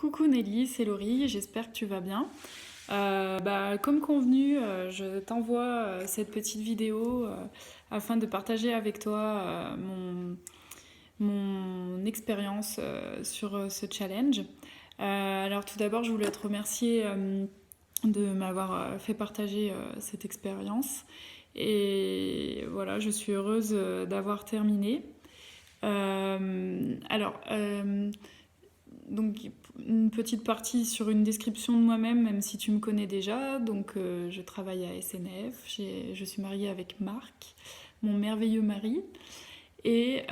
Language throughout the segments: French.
Coucou Nelly, c'est Laurie, j'espère que tu vas bien. Comme convenu, je t'envoie cette petite vidéo afin de partager avec toi mon expérience sur ce challenge. Alors tout d'abord, je voulais te remercier de m'avoir fait partager cette expérience. Et voilà, je suis heureuse d'avoir terminé. Alors, donc une petite partie sur une description de moi-même, même si tu me connais déjà. Donc je travaille à SNF, je suis mariée avec Marc, mon merveilleux mari, et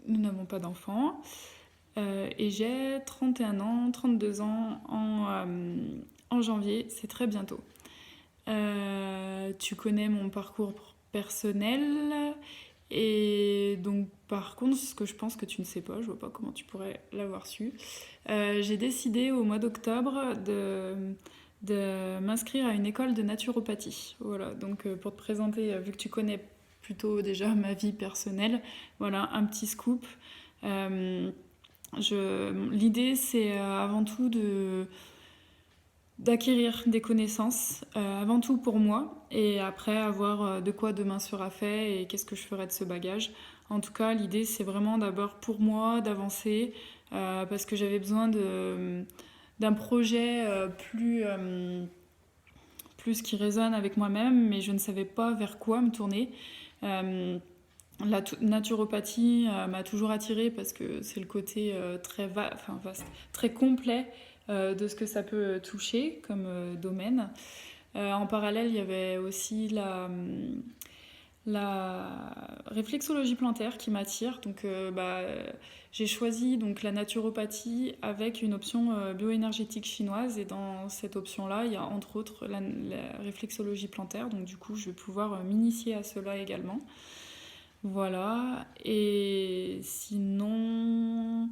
nous n'avons pas d'enfants. Et j'ai 31 ans, 32 ans en janvier, c'est très bientôt. Tu connais mon parcours personnel. Et donc, par contre, ce que je pense que tu ne sais pas, je vois pas comment tu pourrais l'avoir su, j'ai décidé au mois d'octobre de m'inscrire à une école de naturopathie. Voilà, donc pour te présenter, vu que tu connais plutôt déjà ma vie personnelle, voilà, un petit scoop. Euh, L'idée, c'est avant tout d'acquérir des connaissances, avant tout pour moi, et après avoir de quoi demain sera fait et qu'est-ce que je ferai de ce bagage. En tout cas, l'idée, c'est vraiment d'abord pour moi d'avancer, parce que j'avais besoin d'un projet plus qui résonne avec moi-même, mais je ne savais pas vers quoi me tourner. La naturopathie m'a toujours attirée parce que c'est le côté vaste, très complet de ce que ça peut toucher comme domaine. En parallèle, il y avait aussi la réflexologie plantaire qui m'attire. Donc, j'ai choisi donc, la naturopathie avec une option bioénergétique chinoise. Et dans cette option-là, il y a entre autres la réflexologie plantaire. Donc, du coup, je vais pouvoir m'initier à cela également. Voilà. Et sinon,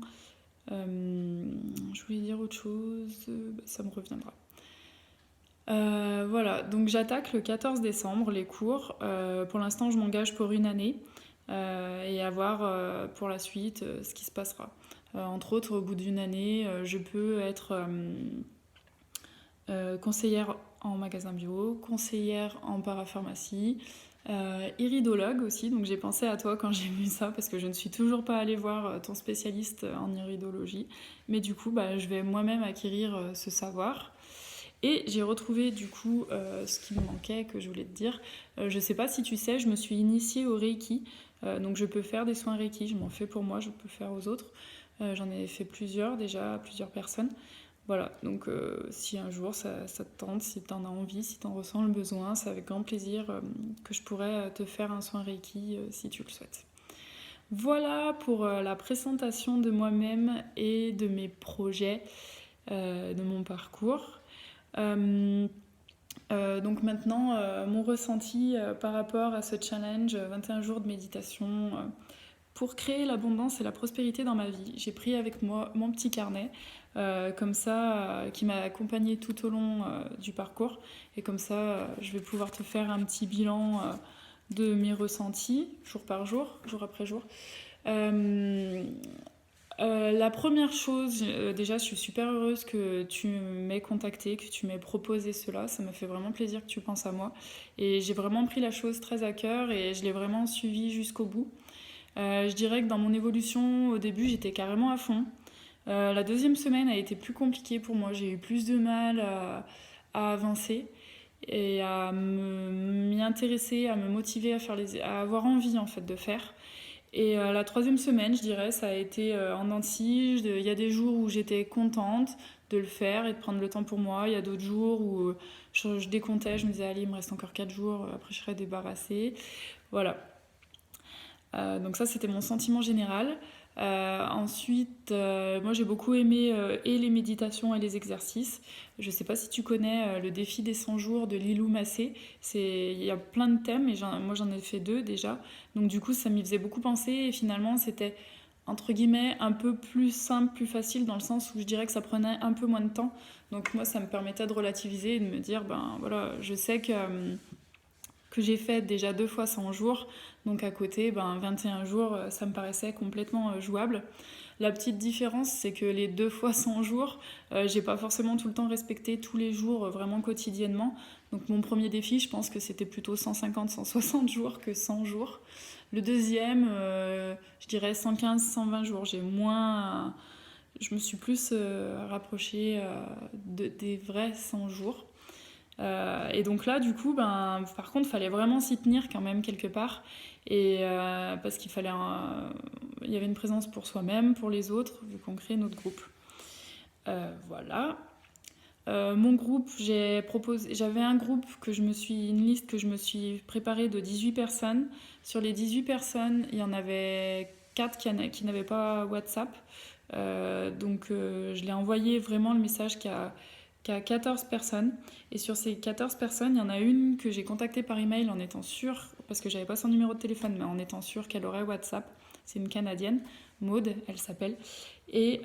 je voulais dire autre chose, ça me reviendra. Voilà, donc j'attaque le 14 décembre les cours. Pour l'instant, je m'engage pour une année et à voir pour la suite ce qui se passera. Entre autres, au bout d'une année, je peux être conseillère en magasin bio, conseillère en parapharmacie, iridologue aussi. Donc j'ai pensé à toi quand j'ai vu ça parce que je ne suis toujours pas allée voir ton spécialiste en iridologie. Mais du coup, je vais moi-même acquérir ce savoir. Et j'ai retrouvé du coup ce qui me manquait, que je voulais te dire. Je sais pas si tu sais, je me suis initiée au Reiki. Donc je peux faire des soins Reiki, je m'en fais pour moi, je peux faire aux autres. J'en ai fait plusieurs déjà, à plusieurs personnes. Voilà, donc si un jour ça te tente, si tu en as envie, si tu en ressens le besoin, c'est avec grand plaisir que je pourrais te faire un soin Reiki si tu le souhaites. Voilà pour la présentation de moi-même et de mes projets, de mon parcours. Donc maintenant, mon ressenti par rapport à ce challenge 21 jours de méditation pour créer l'abondance et la prospérité dans ma vie. J'ai pris avec moi mon petit carnet, comme ça, qui m'a accompagné tout au long du parcours. Et comme ça, je vais pouvoir te faire un petit bilan de mes ressentis, jour par jour, jour après jour. La première chose, déjà, je suis super heureuse que tu m'aies contacté, que tu m'aies proposé cela. Ça me fait vraiment plaisir que tu penses à moi. Et j'ai vraiment pris la chose très à cœur et je l'ai vraiment suivi jusqu'au bout. Je dirais que dans mon évolution, au début, j'étais carrément à fond. La deuxième semaine a été plus compliquée pour moi. J'ai eu plus de mal à avancer et à m'y intéresser, à me motiver à avoir envie en fait de faire. Et la troisième semaine, je dirais, ça a été en dents de scie. Il y a des jours où j'étais contente de le faire et de prendre le temps pour moi. Il y a d'autres jours où je décomptais, je me disais, allez, il me reste encore 4 jours, après je serai débarrassée. Voilà. Donc ça, c'était mon sentiment général. Ensuite, moi j'ai beaucoup aimé et les méditations et les exercices. Je sais pas si tu connais le défi des 100 jours de Lilou Massé. Il y a plein de thèmes et moi j'en ai fait 2 déjà. Donc du coup ça m'y faisait beaucoup penser et finalement c'était entre guillemets un peu plus simple, plus facile dans le sens où je dirais que ça prenait un peu moins de temps. Donc moi ça me permettait de relativiser et de me dire ben voilà, je sais que que j'ai fait déjà 2 fois 100 jours. Donc à côté, 21 jours, ça me paraissait complètement jouable. La petite différence, c'est que les 2 fois 100 jours, j'ai pas forcément tout le temps respecté tous les jours, vraiment quotidiennement. Donc mon premier défi, je pense que c'était plutôt 150, 160 jours que 100 jours. Le deuxième, je dirais 115, 120 jours. Je me suis plus rapprochée des vrais 100 jours. Et donc là, du coup, par contre, il fallait vraiment s'y tenir quand même quelque part. Et parce qu'il fallait il y avait une présence pour soi-même, pour les autres, vu qu'on crée notre groupe. Voilà. Mon groupe, j'avais un groupe une liste que je me suis préparée de 18 personnes. Sur les 18 personnes, il y en avait 4 qui n'avaient pas WhatsApp. Donc je l'ai envoyé vraiment le message qu'à 14 personnes. Et sur ces 14 personnes, il y en a une que j'ai contactée par email en étant sûre, parce que j'avais pas son numéro de téléphone, mais en étant sûre qu'elle aurait WhatsApp. C'est une Canadienne, Maude, elle s'appelle. Et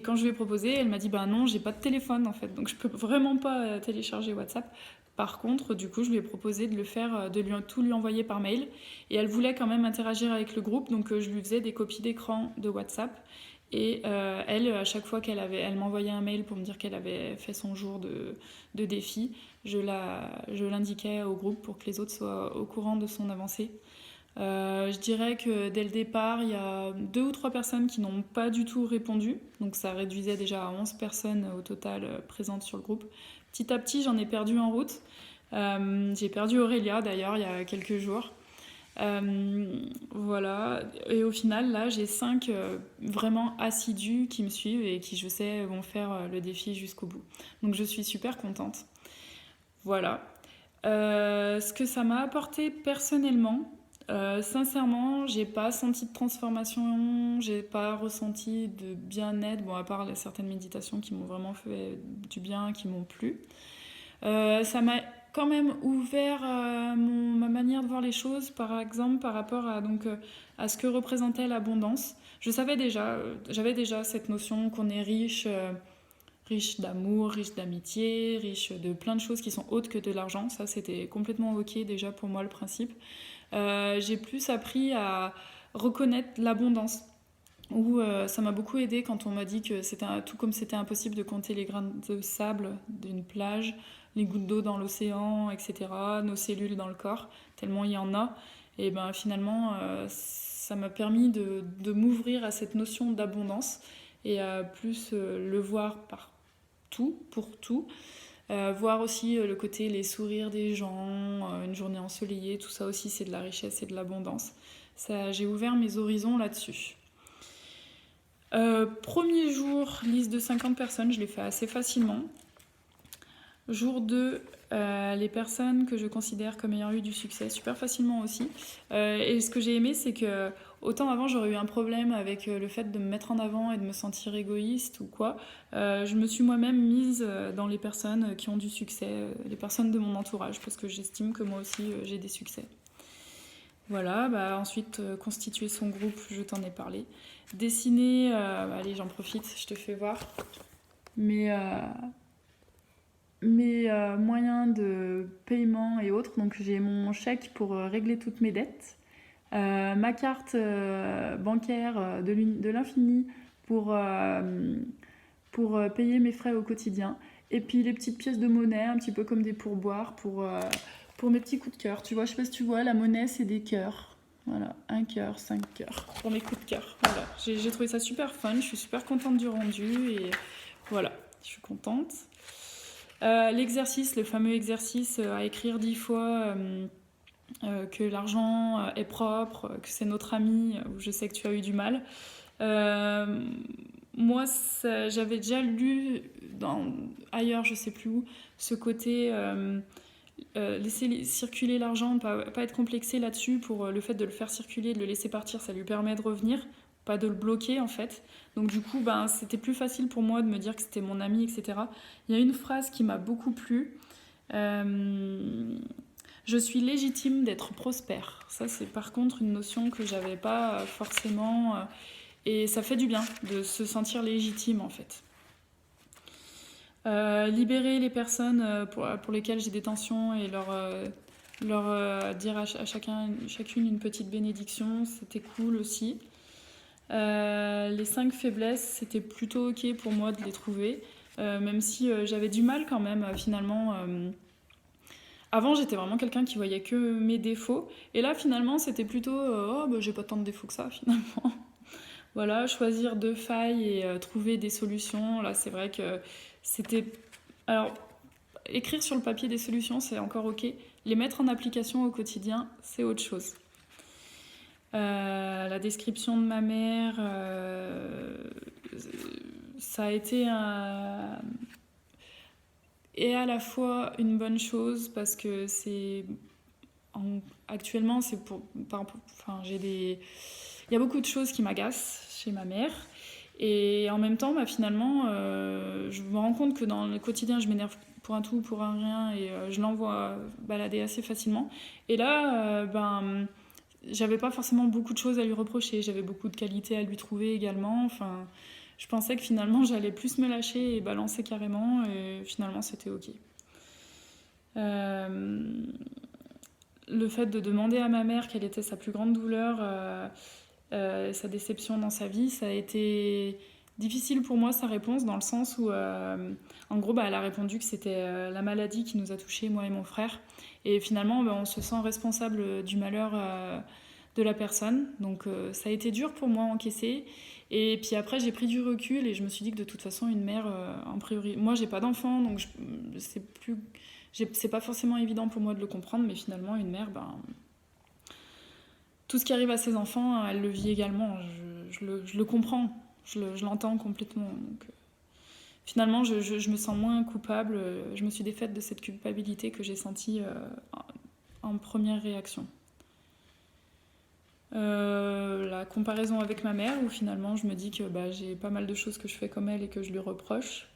quand je lui ai proposé, elle m'a dit non, j'ai pas de téléphone en fait, donc je peux vraiment pas télécharger WhatsApp. Par contre, du coup, je lui ai proposé de le faire, tout lui envoyer par mail. Et elle voulait quand même interagir avec le groupe, donc je lui faisais des copies d'écran de WhatsApp. Et elle, à chaque fois elle m'envoyait un mail pour me dire qu'elle avait fait son jour de défi, je l'indiquais au groupe pour que les autres soient au courant de son avancée. Je dirais que dès le départ, il y a 2 ou 3 personnes qui n'ont pas du tout répondu. Donc ça réduisait déjà à 11 personnes au total présentes sur le groupe. Petit à petit, j'en ai perdu en route. J'ai perdu Aurélia d'ailleurs il y a quelques jours. Voilà. Et au final, là, j'ai 5 vraiment assidus qui me suivent et qui, je sais, vont faire le défi jusqu'au bout. Donc je suis super contente. Voilà. Ce que ça m'a apporté personnellement, sincèrement, j'ai pas senti de transformation, j'ai pas ressenti de bien-être, bon, à part certaines méditations qui m'ont vraiment fait du bien, qui m'ont plu. Ça m'a quand même ouvert ma manière de voir les choses, par exemple, par rapport à ce que représentait l'abondance. J'avais déjà cette notion qu'on est riche d'amour, riche d'amitié, riche de plein de choses qui sont autres que de l'argent. Ça, c'était complètement ok déjà pour moi le principe. J'ai plus appris à reconnaître l'abondance. Ça m'a beaucoup aidé quand on m'a dit que tout comme c'était impossible de compter les grains de sable d'une plage, les gouttes d'eau dans l'océan, etc., nos cellules dans le corps, tellement il y en a. Et finalement, ça m'a permis de m'ouvrir à cette notion d'abondance et à plus le voir partout, pour tout. Voir aussi le côté, les sourires des gens, une journée ensoleillée, tout ça aussi c'est de la richesse et de l'abondance. J'ai ouvert mes horizons là-dessus. Premier jour, liste de 50 personnes, je l'ai fait assez facilement. Jour 2, les personnes que je considère comme ayant eu du succès, super facilement aussi. Et ce que j'ai aimé, c'est que autant avant j'aurais eu un problème avec le fait de me mettre en avant et de me sentir égoïste ou quoi, je me suis moi-même mise dans les personnes qui ont du succès, les personnes de mon entourage, parce que j'estime que moi aussi j'ai des succès. Voilà, ensuite constituer son groupe, je t'en ai parlé. Dessiner, allez j'en profite, je te fais voir mes moyens de paiement et autres. Donc j'ai mon chèque pour régler toutes mes dettes, ma carte bancaire de l'infini pour payer mes frais au quotidien, et puis les petites pièces de monnaie, un petit peu comme des pourboires pour mes petits coups de cœur. Tu vois, je sais pas si tu vois, la monnaie c'est des cœurs. Voilà, 1 cœur, 5 cœurs pour mes coups de cœur. Voilà, j'ai trouvé ça super fun, je suis super contente du rendu et voilà, je suis contente. L'exercice, le fameux exercice à écrire 10 fois que l'argent est propre, que c'est notre ami, où je sais que tu as eu du mal. Moi, j'avais déjà lu ailleurs, je sais plus où, ce côté laisser circuler l'argent, pas être complexé là-dessus pour le fait de le faire circuler, de le laisser partir, ça lui permet de revenir, pas de le bloquer en fait. Donc du coup, c'était plus facile pour moi de me dire que c'était mon ami, etc. Il y a une phrase qui m'a beaucoup plu. Je suis légitime d'être prospère. Ça, c'est par contre une notion que j'avais pas forcément... et ça fait du bien de se sentir légitime en fait. Libérer les personnes pour lesquelles j'ai des tensions et leur dire à chacune une petite bénédiction, c'était cool aussi. Les 5 faiblesses, c'était plutôt ok pour moi de les trouver, même si j'avais du mal quand même finalement. Avant, j'étais vraiment quelqu'un qui voyait que mes défauts, et là finalement, c'était plutôt oh bah, j'ai pas tant de défauts que ça finalement. Voilà, choisir 2 failles et trouver des solutions. Là, c'est vrai que c'était. Alors, écrire sur le papier des solutions, c'est encore ok. Les mettre en application au quotidien, c'est autre chose. La description de ma mère, ça a été et à la fois une bonne chose parce que actuellement c'est enfin il y a beaucoup de choses qui m'agacent chez ma mère et en même temps bah, finalement je me rends compte que dans le quotidien je m'énerve pour un tout pour un rien et je l'envoie balader assez facilement et là j'avais pas forcément beaucoup de choses à lui reprocher, j'avais beaucoup de qualités à lui trouver également. Enfin, je pensais que finalement j'allais plus me lâcher et balancer carrément, et finalement c'était ok. Euh, le fait de demander à ma mère quelle était sa plus grande douleur, sa déception dans sa vie, ça a été difficile pour moi sa réponse dans le sens où, en gros, bah, elle a répondu que c'était la maladie qui nous a touchés, moi et mon frère. Et finalement, bah, on se sent responsable du malheur de la personne. Donc ça a été dur pour moi à encaisser. Et puis après, j'ai pris du recul et je me suis dit que de toute façon, une mère, en priorité. Moi, j'ai pas d'enfant, donc c'est pas forcément évident pour moi de le comprendre, mais finalement, une mère, ben, tout ce qui arrive à ses enfants, elle le vit également. Je le comprends, je l'entends complètement. Donc, finalement, je me sens moins coupable. Je me suis défaite de cette culpabilité que j'ai sentie en première réaction. La comparaison avec ma mère, où finalement je me dis que bah, j'ai pas mal de choses que je fais comme elle et que je lui reproche.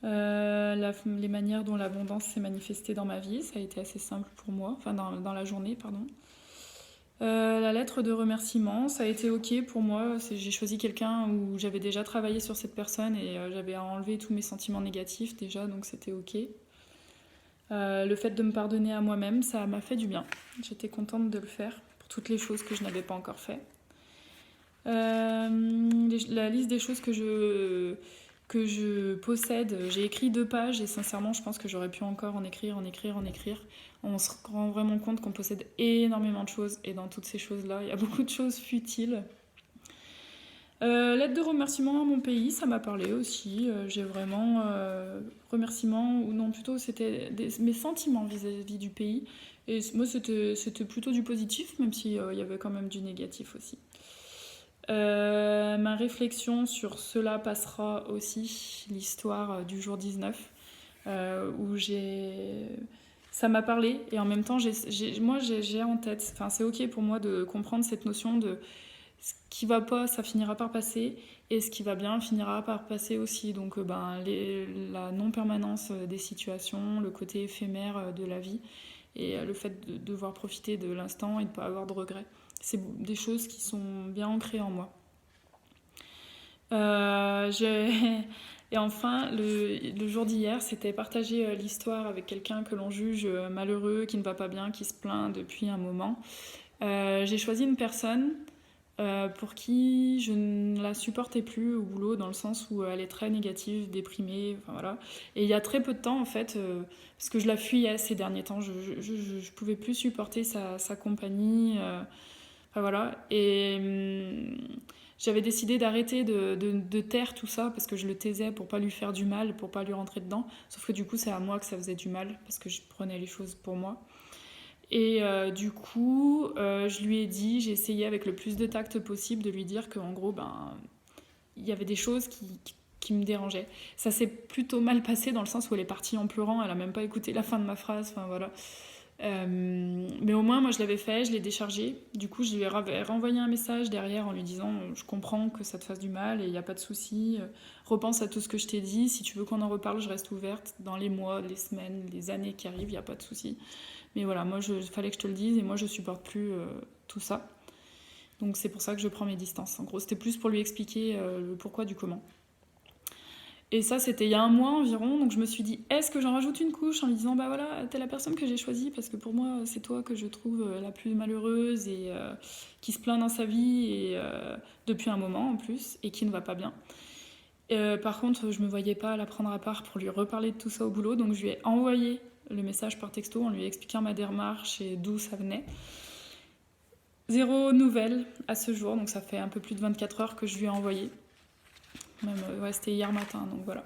Les manières dont l'abondance s'est manifestée dans ma vie, ça a été assez simple pour moi, enfin dans la journée, pardon. La lettre de remerciement, ça a été ok pour moi. J'ai choisi quelqu'un où j'avais déjà travaillé sur cette personne et j'avais enlevé tous mes sentiments négatifs déjà, donc c'était ok. Le fait de me pardonner à moi-même, ça m'a fait du bien. J'étais contente de le faire pour toutes les choses que je n'avais pas encore fait. La liste des choses que je possède, j'ai écrit 2 pages et sincèrement je pense que j'aurais pu encore en écrire. On se rend vraiment compte qu'on possède énormément de choses et dans toutes ces choses-là, il y a beaucoup de choses futiles. Lettre de remerciement à mon pays, ça m'a parlé aussi. J'ai vraiment remerciements, ou non plutôt c'était mes sentiments vis-à-vis du pays. Et moi c'était plutôt du positif, même s'il y avait quand même du négatif aussi. Ma réflexion sur cela passera aussi, l'histoire du jour 19, où ça m'a parlé et en même temps j'ai en tête, enfin c'est ok pour moi de comprendre cette notion de ce qui va pas ça finira par passer et ce qui va bien finira par passer aussi, donc la non-permanence des situations, le côté éphémère de la vie et le fait de devoir profiter de l'instant et de ne pas avoir de regrets. C'est des choses qui sont bien ancrées en moi. Euh, j'ai- Et enfin, le jour d'hier, c'était partager l'histoire avec quelqu'un que l'on juge malheureux, qui ne va pas bien, qui se plaint depuis un moment. J'ai choisi une personne pour qui je ne la supportais plus au boulot, dans le sens où elle est très négative, déprimée, enfin voilà. Et il y a très peu de temps, en fait, parce que je la fuyais ces derniers temps, je pouvais plus supporter sa compagnie. Enfin voilà. Et j'avais décidé d'arrêter de taire tout ça parce que je le taisais pour pas lui faire du mal, pour pas lui rentrer dedans. Sauf que du coup, c'est à moi que ça faisait du mal parce que je prenais les choses pour moi. Et du coup, je lui ai dit, j'ai essayé avec le plus de tact possible de lui dire qu'en gros, il y avait des choses qui me dérangeaient. Ça s'est plutôt mal passé dans le sens où elle est partie en pleurant, elle a même pas écouté la fin de ma phrase, enfin voilà. Mais au moins, moi, je l'avais fait, je l'ai déchargé. Du coup, je lui ai renvoyé un message derrière en lui disant je comprends que ça te fasse du mal et il n'y a pas de souci. Repense à tout ce que je t'ai dit. Si tu veux qu'on en reparle, je reste ouverte dans les mois, les semaines, les années qui arrivent, il n'y a pas de souci. Mais voilà, moi, il fallait que je te le dise et moi, je supporte plus tout ça. Donc, c'est pour ça que je prends mes distances. En gros, c'était plus pour lui expliquer le pourquoi du comment. Et ça, c'était il y a un mois environ, donc je me suis dit, est-ce que j'en rajoute une couche en lui disant, bah voilà, t'es la personne que j'ai choisie parce que pour moi, c'est toi que je trouve la plus malheureuse et qui se plaint dans sa vie et depuis un moment en plus et qui ne va pas bien. Par contre, je me voyais pas la prendre à part pour lui reparler de tout ça au boulot, donc je lui ai envoyé le message par texto en lui expliquant ma démarche et d'où ça venait. Zéro nouvelle à ce jour, donc ça fait un peu plus de 24 heures que je lui ai envoyé. Même, ouais, c'était hier matin, donc voilà.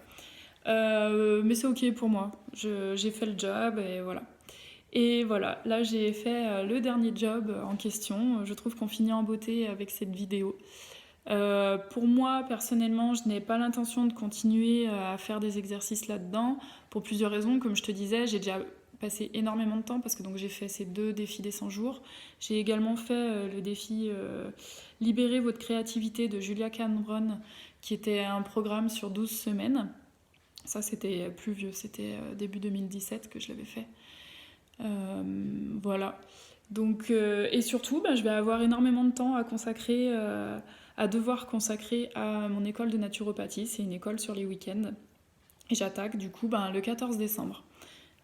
Mais c'est ok pour moi. J'ai fait le job et voilà. Et voilà, là j'ai fait le dernier job en question. Je trouve qu'on finit en beauté avec cette vidéo. Pour moi, personnellement, je n'ai pas l'intention de continuer à faire des exercices là-dedans pour plusieurs raisons. Comme je te disais, j'ai déjà passé énormément de temps parce que donc j'ai fait ces 2 défis des 100 jours. J'ai également fait le défi Libérer votre créativité de Julia Cameron, qui était un programme sur 12 semaines. Ça, c'était plus vieux, c'était début 2017 que je l'avais fait. Voilà. Donc, et surtout, bah, je vais avoir énormément de temps à consacrer, à devoir consacrer à mon école de naturopathie. C'est une école sur les week-ends. Et j'attaque du coup le 14 décembre.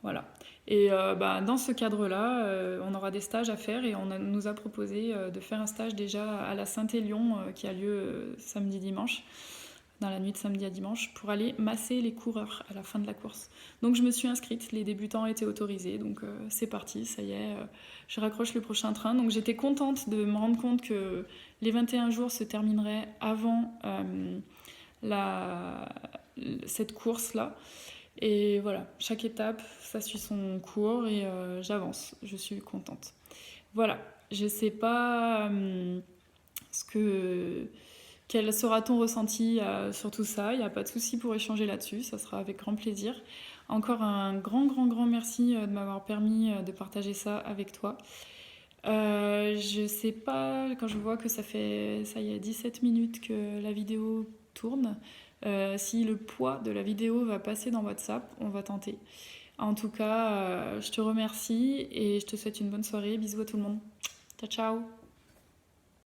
Voilà. Et dans ce cadre-là, on aura des stages à faire et nous a proposé de faire un stage déjà à la Saint-Élion qui a lieu samedi-dimanche, dans la nuit de samedi à dimanche, pour aller masser les coureurs à la fin de la course. Donc je me suis inscrite, les débutants étaient autorisés, donc c'est parti, ça y est, je raccroche le prochain train. Donc j'étais contente de me rendre compte que les 21 jours se termineraient avant la, cette course-là. Et voilà, chaque étape, ça suit son cours et j'avance, je suis contente. Voilà, je sais pas ce que quel sera ton ressenti sur tout ça. Il n'y a pas de souci pour échanger là-dessus, ça sera avec grand plaisir. Encore un grand merci de m'avoir permis de partager ça avec toi. Je sais pas, quand je vois que ça y est 17 minutes que la vidéo tourne, si le poids de la vidéo va passer dans WhatsApp, on va tenter. En tout cas, je te remercie et je te souhaite une bonne soirée. Bisous à tout le monde. Ciao, ciao!